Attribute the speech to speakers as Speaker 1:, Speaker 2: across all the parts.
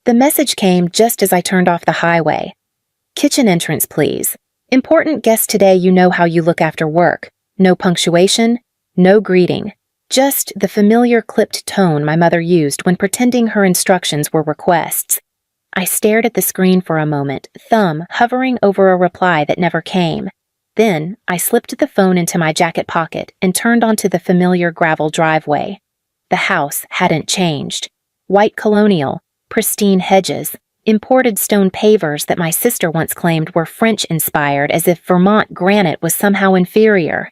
Speaker 1: The message came just as I turned off the highway. Kitchen entrance, please. Important guest today, you know how you look after work. No punctuation, no greeting. Just the familiar clipped tone my mother used when pretending her instructions were requests. I stared at the screen for a moment, thumb hovering over a reply that never came. Then, I slipped the phone into my jacket pocket and turned onto the familiar gravel driveway. The house hadn't changed. White colonial, pristine hedges, imported stone pavers that my sister once claimed were French-inspired, as if Vermont granite was somehow inferior.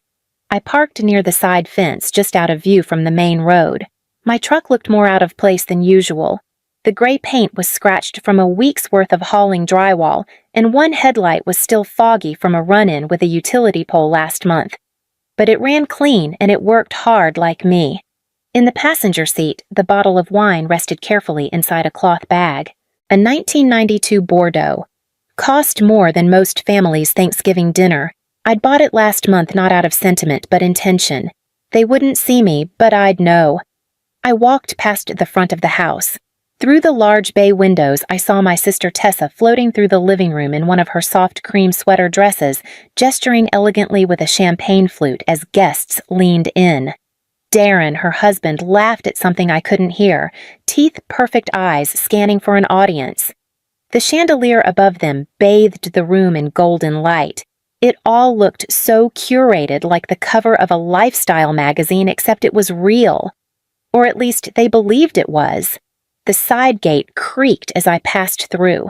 Speaker 1: I parked near the side fence just out of view from the main road. My truck looked more out of place than usual. The gray paint was scratched from a week's worth of hauling drywall, and one headlight was still foggy from a run-in with a utility pole last month. But it ran clean and it worked hard like me. In the passenger seat, the bottle of wine rested carefully inside a cloth bag. A 1992 Bordeaux. Cost more than most families' Thanksgiving dinner. I'd bought it last month not out of sentiment but intention. They wouldn't see me, but I'd know. I walked past the front of the house. Through the large bay windows, I saw my sister Tessa floating through the living room in one of her soft cream sweater dresses, gesturing elegantly with a champagne flute as guests leaned in. Darren, her husband, laughed at something I couldn't hear, teeth-perfect eyes scanning for an audience. The chandelier above them bathed the room in golden light. It all looked so curated, like the cover of a lifestyle magazine, except it was real. Or at least they believed it was. The side gate creaked as I passed through.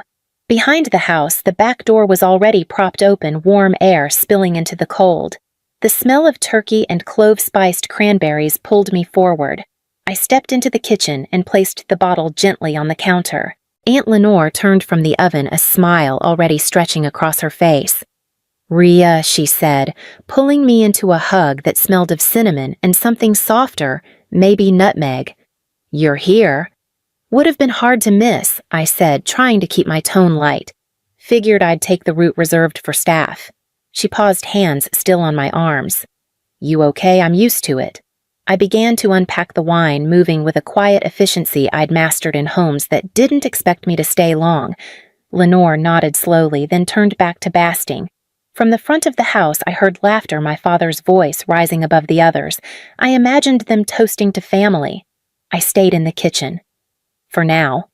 Speaker 1: Behind the house, the back door was already propped open, warm air spilling into the cold. The smell of turkey and clove-spiced cranberries pulled me forward. I stepped into the kitchen and placed the bottle gently on the counter. Aunt Lenore turned from the oven, a smile already stretching across her face. "Rhea," she said, pulling me into a hug that smelled of cinnamon and something softer, maybe nutmeg. "You're here." "Would have been hard to miss," I said, trying to keep my tone light. "Figured I'd take the route reserved for staff." She paused, hands still on my arms. "You okay? I'm used to it." I began to unpack the wine, moving with a quiet efficiency I'd mastered in homes that didn't expect me to stay long. Lenore nodded slowly, then turned back to basting. From the front of the house, I heard laughter, my father's voice rising above the others. I imagined them toasting to family. I stayed in the kitchen. For now.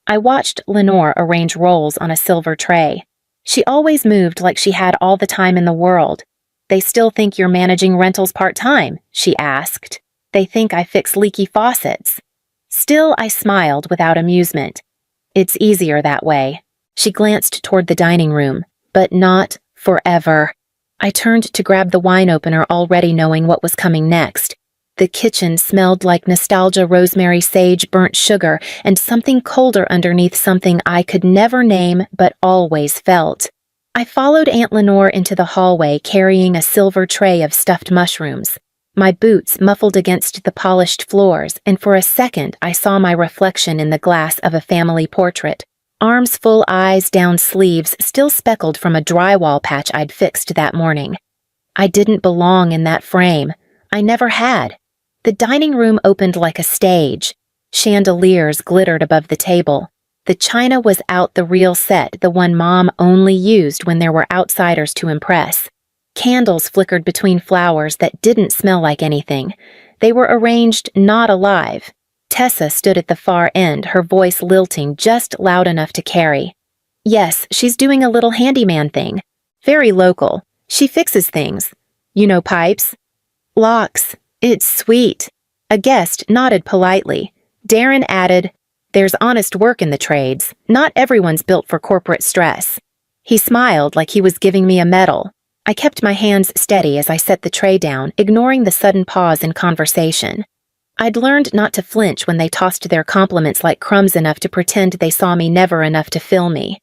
Speaker 1: I watched Lenore arrange rolls on a silver tray. She always moved like she had all the time in the world. "They still think you're managing rentals part-time?" she asked. "They think I fix leaky faucets." Still, I smiled without amusement. "It's easier that way." She glanced toward the dining room. "But not forever." I turned to grab the wine opener, already knowing what was coming next. The kitchen smelled like nostalgia, rosemary, sage, burnt sugar, and something colder underneath, something I could never name but always felt. I followed Aunt Lenore into the hallway, carrying a silver tray of stuffed mushrooms. My boots muffled against the polished floors, and for a second I saw my reflection in the glass of a family portrait. Arms full, eyes down, sleeves still speckled from a drywall patch I'd fixed that morning. I didn't belong in that frame. I never had. The dining room opened like a stage. Chandeliers glittered above the table. The china was out, the real set, the one Mom only used when there were outsiders to impress. Candles flickered between flowers that didn't smell like anything. They were arranged not alive. Tessa stood at the far end, her voice lilting just loud enough to carry. "Yes, she's doing a little handyman thing. Very local. She fixes things. You know, pipes? Locks. It's sweet." A guest nodded politely. Darren added, "There's honest work in the trades. Not everyone's built for corporate stress." He smiled like he was giving me a medal. I kept my hands steady as I set the tray down, ignoring the sudden pause in conversation. I'd learned not to flinch when they tossed their compliments like crumbs enough to pretend they saw me, never enough to fill me.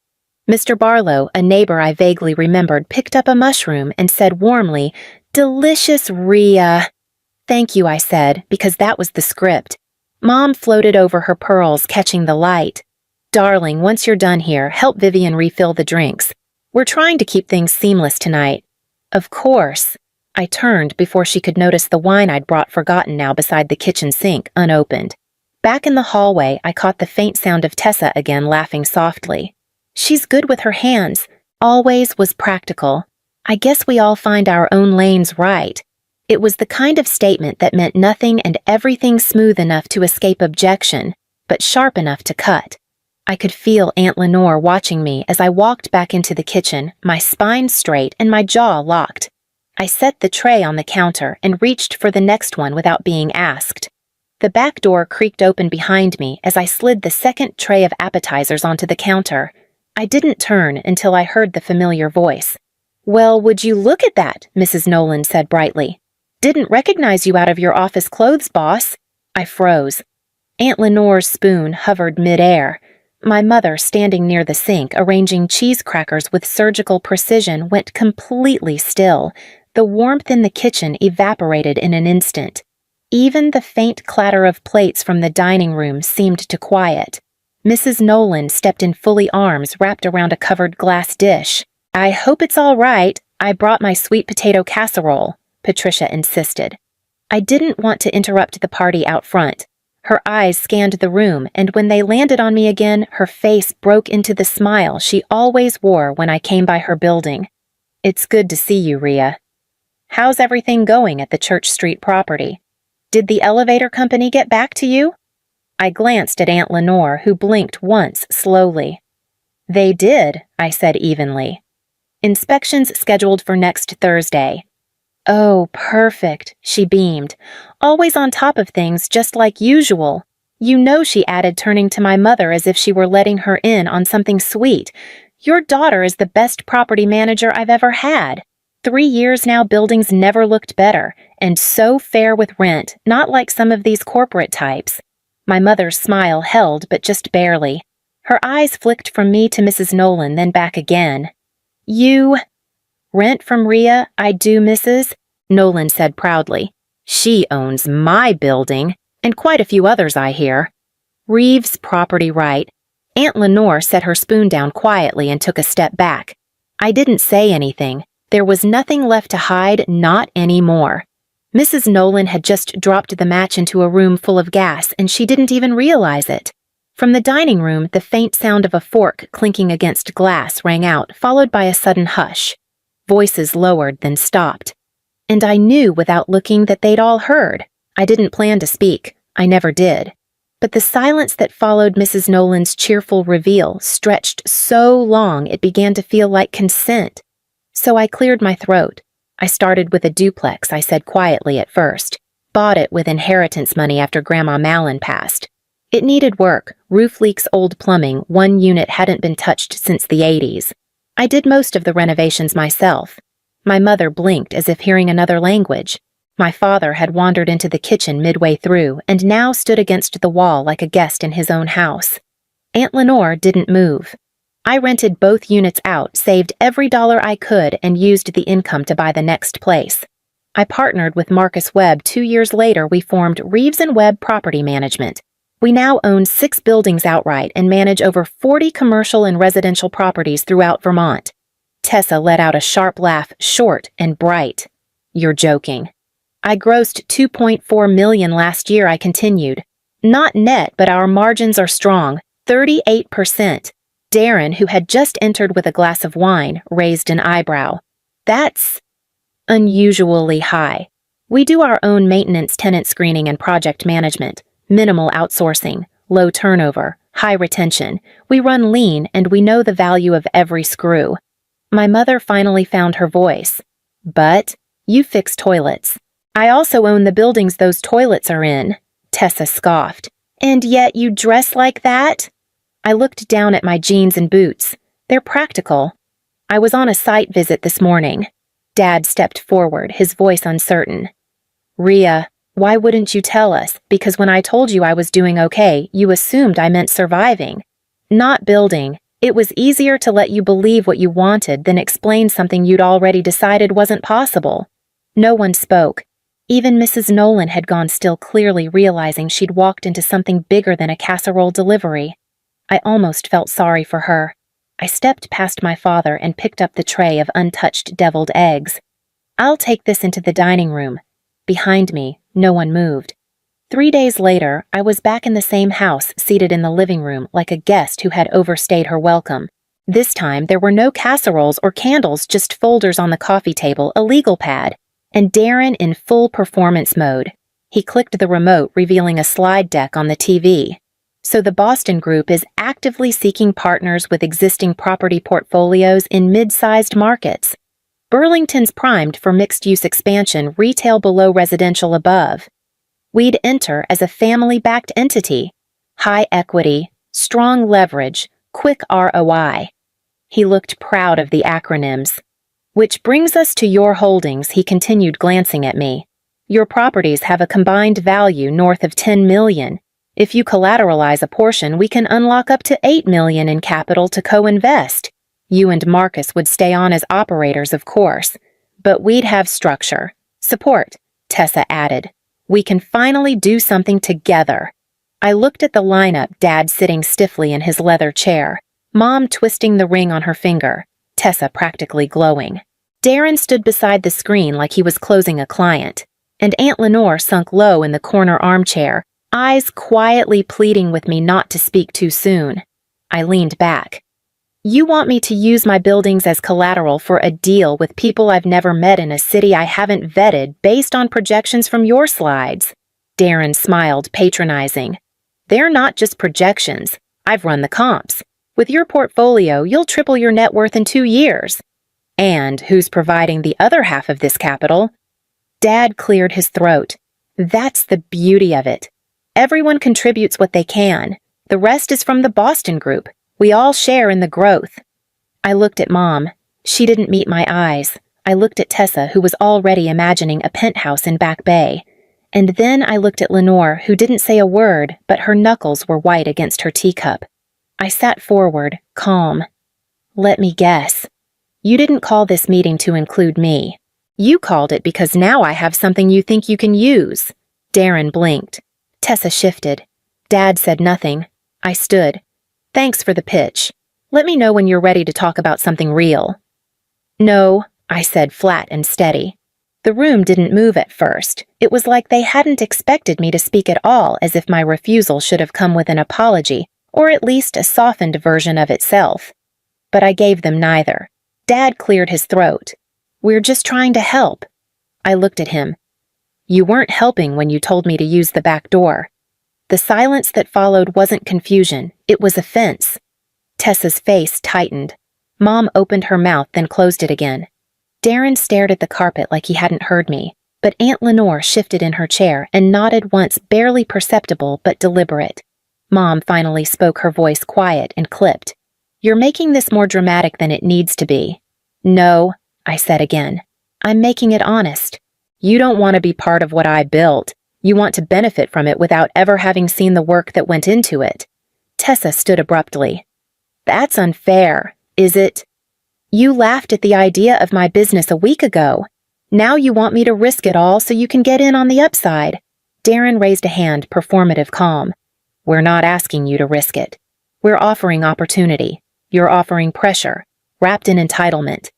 Speaker 1: Mr. Barlow, a neighbor I vaguely remembered, picked up a mushroom and said warmly, "Delicious, Rhea." "Thank you," I said, because that was the script. Mom floated over her pearls, catching the light. "Darling, once you're done here, help Vivian refill the drinks. We're trying to keep things seamless tonight." "Of course." I turned before she could notice the wine I'd brought, forgotten now, beside the kitchen sink, unopened. Back in the hallway, I caught the faint sound of Tessa again laughing softly. She's good with her hands, always was practical. I guess we all find our own lanes right. It was the kind of statement that meant nothing and everything smooth enough to escape objection, but sharp enough to cut. I could feel Aunt Lenore watching me as I walked back into the kitchen, my spine straight and my jaw locked. I set the tray on the counter and reached for the next one without being asked. The back door creaked open behind me as I slid the second tray of appetizers onto the counter. I didn't turn until I heard the familiar voice. "Well, would you look at that?" Mrs. Nolan said brightly. "Didn't recognize you out of your office clothes, boss." I froze. Aunt Lenore's spoon hovered midair. My mother, standing near the sink, arranging cheese crackers with surgical precision, went completely still. The warmth in the kitchen evaporated in an instant. Even the faint clatter of plates from the dining room seemed to quiet. Mrs. Nolan stepped in fully arms wrapped around a covered glass dish. "I hope it's all right. I brought my sweet potato casserole," Patricia insisted. I didn't want to interrupt the party out front. Her eyes scanned the room, and when they landed on me again, her face broke into the smile she always wore when I came by her building. "It's good to see you, Rhea. How's everything going at the Church Street property? Did the elevator company get back to you?" I glanced at Aunt Lenore, who blinked once slowly. "They did," I said evenly. "Inspections scheduled for next Thursday." "Oh, perfect," she beamed. "Always on top of things, just like usual." "You know," she added, turning to my mother as if she were letting her in on something sweet, "your daughter is the best property manager I've ever had. 3 years now, buildings never looked better, and so fair with rent, not like some of these corporate types." My mother's smile held, but just barely. Her eyes flicked from me to Mrs. Nolan, then back again. "You—" "Rent from Rhea, I do, Mrs." Nolan said proudly. "She owns my building, and quite a few others, I hear." "Reeves' property right." Aunt Lenore set her spoon down quietly and took a step back. I didn't say anything. There was nothing left to hide, not anymore. Mrs. Nolan had just dropped the match into a room full of gas, and she didn't even realize it. From the dining room, the faint sound of a fork clinking against glass rang out, followed by a sudden hush. Voices lowered, then stopped. And I knew without looking that they'd all heard. I didn't plan to speak. I never did. But the silence that followed Mrs. Nolan's cheerful reveal stretched so long it began to feel like consent. So I cleared my throat. I started with a duplex, I said quietly at first. Bought it with inheritance money after Grandma Mallon passed. It needed work, roof leaks, old plumbing, one unit hadn't been touched since the 80s. I did most of the renovations myself. My mother blinked as if hearing another language. My father had wandered into the kitchen midway through and now stood against the wall like a guest in his own house. Aunt Lenore didn't move. I rented both units out, saved every dollar I could, and used the income to buy the next place. I partnered with Marcus Webb. 2 years later, we formed Reeves & Webb Property Management. We now own 6 buildings outright and manage over 40 commercial and residential properties throughout Vermont. Tessa let out a sharp laugh, short and bright. "You're joking." "I grossed $2.4 million last year," I continued. "Not net, but our margins are strong, 38%. Darren, who had just entered with a glass of wine, raised an eyebrow. "That's unusually high. We do our own maintenance, tenant screening, and project management. Minimal outsourcing, low turnover, high retention. We run lean, and we know the value of every screw." My mother finally found her voice. "But you fix toilets." "I also own the buildings those toilets are in," Tessa scoffed. "And yet you dress like that?" I looked down at my jeans and boots. "They're practical." "I was on a site visit this morning." Dad stepped forward, his voice uncertain. "Rhea, why wouldn't you tell us? Because when I told you I was doing okay, you assumed I meant surviving. Not building. It was easier to let you believe what you wanted than explain something you'd already decided wasn't possible." No one spoke. Even Mrs. Nolan had gone still, clearly realizing she'd walked into something bigger than a casserole delivery. I almost felt sorry for her. I stepped past my father and picked up the tray of untouched deviled eggs. "I'll take this into the dining room." Behind me, no one moved. 3 days later, I was back in the same house, seated in the living room like a guest who had overstayed her welcome. This time, there were no casseroles or candles, just folders on the coffee table, a legal pad, and Darren in full performance mode. He clicked the remote, revealing a slide deck on the TV. So the Boston Group is actively seeking partners with existing property portfolios in mid-sized markets. Burlington's primed for mixed-use expansion, retail below, residential above. We'd enter as a family-backed entity. High equity, strong leverage, quick ROI. He looked proud of the acronyms. Which brings us to your holdings, he continued, glancing at me. Your properties have a combined value north of $10 million. If you collateralize a portion, we can unlock up to $8 million in capital to co-invest. You and Marcus would stay on as operators, of course. But we'd have structure. Support, Tessa added. We can finally do something together. I looked at the lineup, Dad sitting stiffly in his leather chair, Mom twisting the ring on her finger, Tessa practically glowing. Darren stood beside the screen like he was closing a client, and Aunt Lenore sunk low in the corner armchair, eyes quietly pleading with me not to speak too soon. I leaned back. You want me to use my buildings as collateral for a deal with people I've never met in a city I haven't vetted based on projections from your slides? Darren smiled, patronizing. They're not just projections. I've run the comps. With your portfolio, you'll triple your net worth in 2 years. And who's providing the other half of this capital? Dad cleared his throat. That's the beauty of it. Everyone contributes what they can. The rest is from the Boston Group. We all share in the growth. I looked at Mom. She didn't meet my eyes. I looked at Tessa, who was already imagining a penthouse in Back Bay. And then I looked at Lenore, who didn't say a word, but her knuckles were white against her teacup. I sat forward, calm. Let me guess. You didn't call this meeting to include me. You called it because now I have something you think you can use. Darren blinked. Tessa shifted. Dad said nothing. I stood. Thanks for the pitch. Let me know when you're ready to talk about something real. No, I said, flat and steady. The room didn't move at first. It was like they hadn't expected me to speak at all, as if my refusal should have come with an apology, or at least a softened version of itself. But I gave them neither. Dad cleared his throat. We're just trying to help. I looked at him. You weren't helping when you told me to use the back door. The silence that followed wasn't confusion, it was offense. Tessa's face tightened. Mom opened her mouth, then closed it again. Darren stared at the carpet like he hadn't heard me, but Aunt Lenore shifted in her chair and nodded once, barely perceptible but deliberate. Mom finally spoke, her voice quiet and clipped. You're making this more dramatic than it needs to be. No, I said again. I'm making it honest. You don't want to be part of what I built. You want to benefit from it without ever having seen the work that went into it. Tessa stood abruptly. That's unfair, is it? You laughed at the idea of my business a week ago. Now you want me to risk it all so you can get in on the upside. Darren raised a hand, performative calm. We're not asking you to risk it. We're offering opportunity. You're offering pressure, wrapped in entitlement.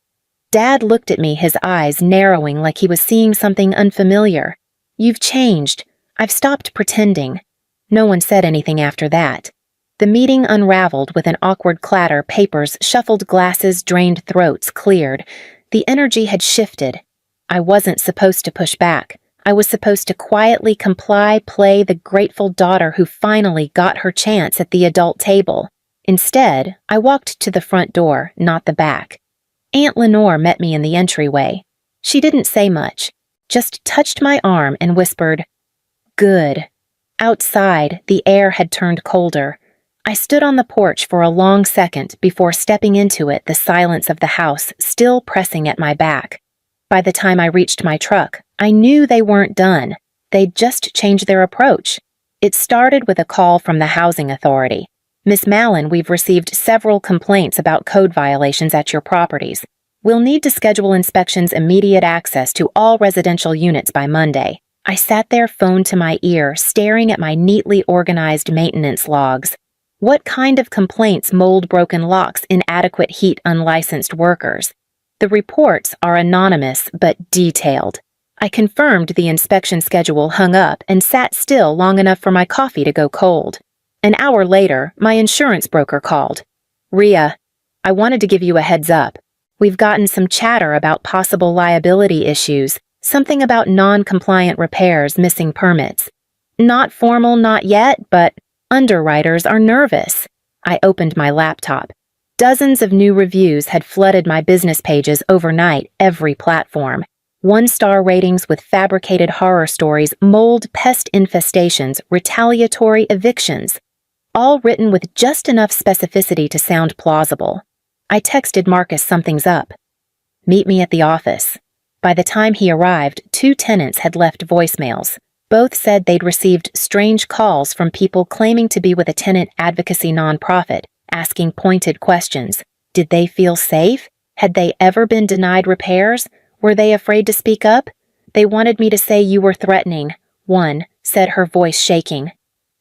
Speaker 1: Dad looked at me, his eyes narrowing like he was seeing something unfamiliar. You've changed. I've stopped pretending. No one said anything after that. The meeting unraveled with an awkward clatter, papers shuffled, glasses drained, throats cleared. The energy had shifted. I wasn't supposed to push back. I was supposed to quietly comply, play the grateful daughter who finally got her chance at the adult table. Instead, I walked to the front door, not the back. Aunt Lenore met me in the entryway. She didn't say much, just touched my arm and whispered, Good. Outside, the air had turned colder. I stood on the porch for a long second before stepping into it, the silence of the house still pressing at my back. By the time I reached my truck, I knew they weren't done. They'd just changed their approach. It started with a call from the housing authority. Miss Mallon, we've received several complaints about code violations at your properties. We'll need to schedule inspections, immediate access to all residential units by Monday. I sat there, phone to my ear, staring at my neatly organized maintenance logs. What kind of complaints? Mold, broken locks, inadequate heat, unlicensed workers. The reports are anonymous but detailed. I confirmed the inspection schedule, hung up, and sat still long enough for my coffee to go cold. An hour later, my insurance broker called. "Rhea, I wanted to give you a heads up. We've gotten some chatter about possible liability issues, something about non-compliant repairs, missing permits. Not formal, not yet, but underwriters are nervous." I opened my laptop. Dozens of new reviews had flooded my business pages overnight, every platform. 1-star ratings with fabricated horror stories, mold pest infestations, retaliatory evictions. All written with just enough specificity to sound plausible. I texted Marcus something's up. "Meet me at the office." By the time he arrived, 2 tenants had left voicemails. Both said they'd received strange calls from people claiming to be with a tenant advocacy nonprofit, asking pointed questions. Did they feel safe? Had they ever been denied repairs? Were they afraid to speak up? "They wanted me to say you were threatening," one said, her voice shaking.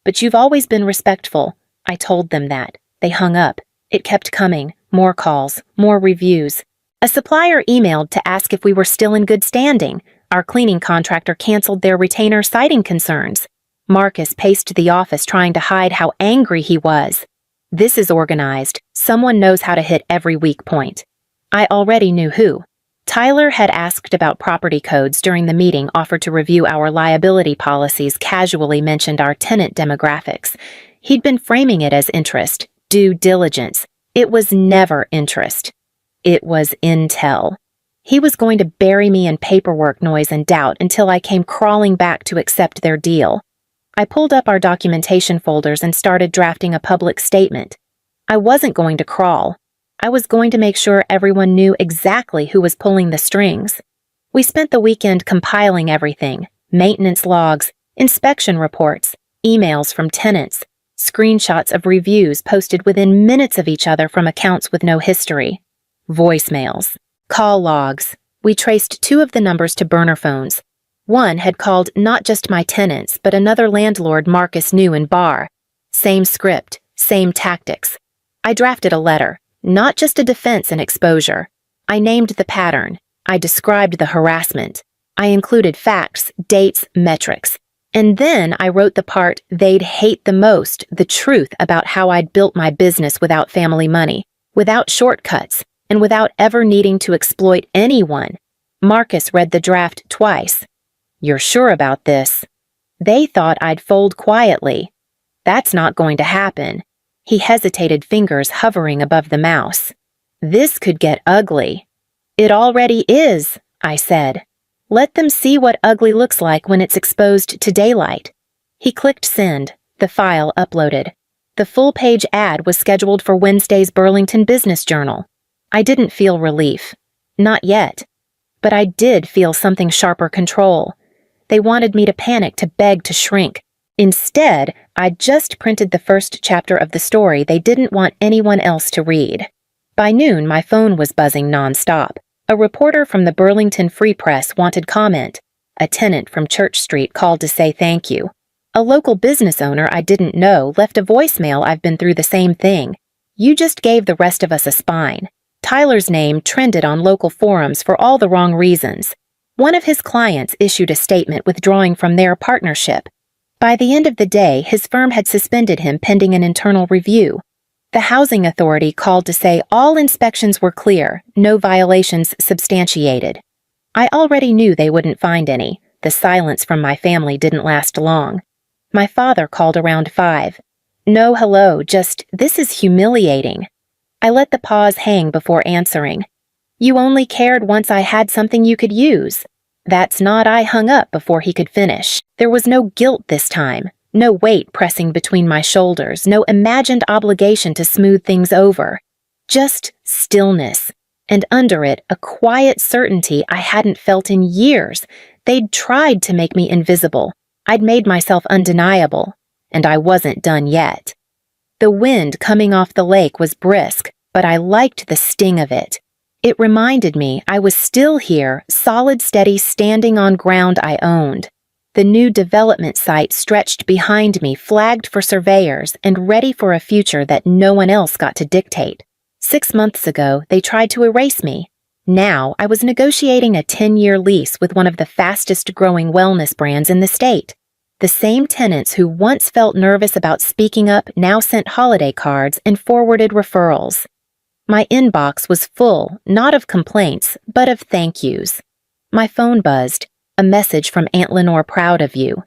Speaker 1: "But you've always been respectful." I told them that. They hung up. It kept coming. More calls, more reviews. A supplier emailed to ask if we were still in good standing. Our cleaning contractor canceled their retainer, citing concerns. Marcus paced the office trying to hide how angry he was. "This is organized. Someone knows how to hit every weak point." I already knew who. Tyler had asked about property codes during the meeting, offered to review our liability policies, casually mentioned our tenant demographics. He'd been framing it as interest, due diligence. It was never interest. It was intel. He was going to bury me in paperwork noise and doubt until I came crawling back to accept their deal. I pulled up our documentation folders and started drafting a public statement. I wasn't going to crawl. I was going to make sure everyone knew exactly who was pulling the strings. We spent the weekend compiling everything: maintenance logs, inspection reports, emails from tenants, screenshots of reviews posted within minutes of each other from accounts with no history, voicemails, call logs. We traced 2 of the numbers to burner phones. One had called not just my tenants, but another landlord Marcus knew in Bar. Same script, same tactics. I drafted a letter. Not just a defense and exposure. I named the pattern. I described the harassment. I included facts, dates, metrics. And then I wrote the part they'd hate the most, the truth about how I'd built my business without family money, without shortcuts, and without ever needing to exploit anyone. Marcus read the draft twice. "You're sure about this?" They thought I'd fold quietly. That's not going to happen. He hesitated, fingers hovering above the mouse. "This could get ugly." "It already is," I said. "Let them see what ugly looks like when it's exposed to daylight." He clicked send. The file uploaded. The full-page ad was scheduled for Wednesday's Burlington Business Journal. I didn't feel relief. Not yet. But I did feel something sharper control. They wanted me to panic, to beg, to shrink. Instead, I just printed the first chapter of the story they didn't want anyone else to read. By noon, my phone was buzzing nonstop. A reporter from the Burlington Free Press wanted comment. A tenant from Church Street called to say thank you. A local business owner I didn't know left a voicemail. "I've been through the same thing. You just gave the rest of us a spine." Tyler's name trended on local forums for all the wrong reasons. One of his clients issued a statement withdrawing from their partnership. By the end of the day, his firm had suspended him pending an internal review. The housing authority called to say all inspections were clear, no violations substantiated. I already knew they wouldn't find any. The silence from my family didn't last long. My father called around 5. "No hello, just, this is humiliating." I let the pause hang before answering. "You only cared once I had something you could use." That's not. I hung up before he could finish. There was no guilt this time, no weight pressing between my shoulders, no imagined obligation to smooth things over. Just stillness, and under it, a quiet certainty I hadn't felt in years. They'd tried to make me invisible. I'd made myself undeniable, and I wasn't done yet. The wind coming off the lake was brisk, but I liked the sting of it. It reminded me I was still here, solid, steady, standing on ground I owned. The new development site stretched behind me, flagged for surveyors, and ready for a future that no one else got to dictate. 6 months ago, they tried to erase me. Now, I was negotiating a 10-year lease with one of the fastest-growing wellness brands in the state. The same tenants who once felt nervous about speaking up now sent holiday cards and forwarded referrals. My inbox was full, not of complaints, but of thank yous. My phone buzzed, a message from Aunt Lenore proud of you.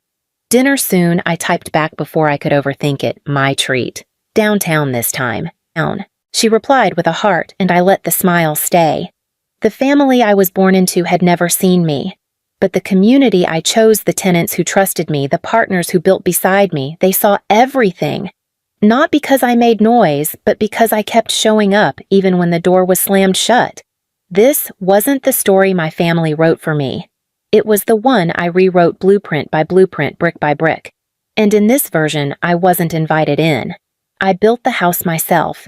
Speaker 1: Dinner soon, I typed back before I could overthink it, my treat. Downtown this time. Down. She replied with a heart, and I let the smile stay. The family I was born into had never seen me. But the community I chose, the tenants who trusted me, the partners who built beside me, they saw everything. Not because I made noise, but because I kept showing up even when the door was slammed shut. This wasn't the story my family wrote for me. It was the one I rewrote blueprint by blueprint, brick by brick. And in this version, I wasn't invited in. I built the house myself,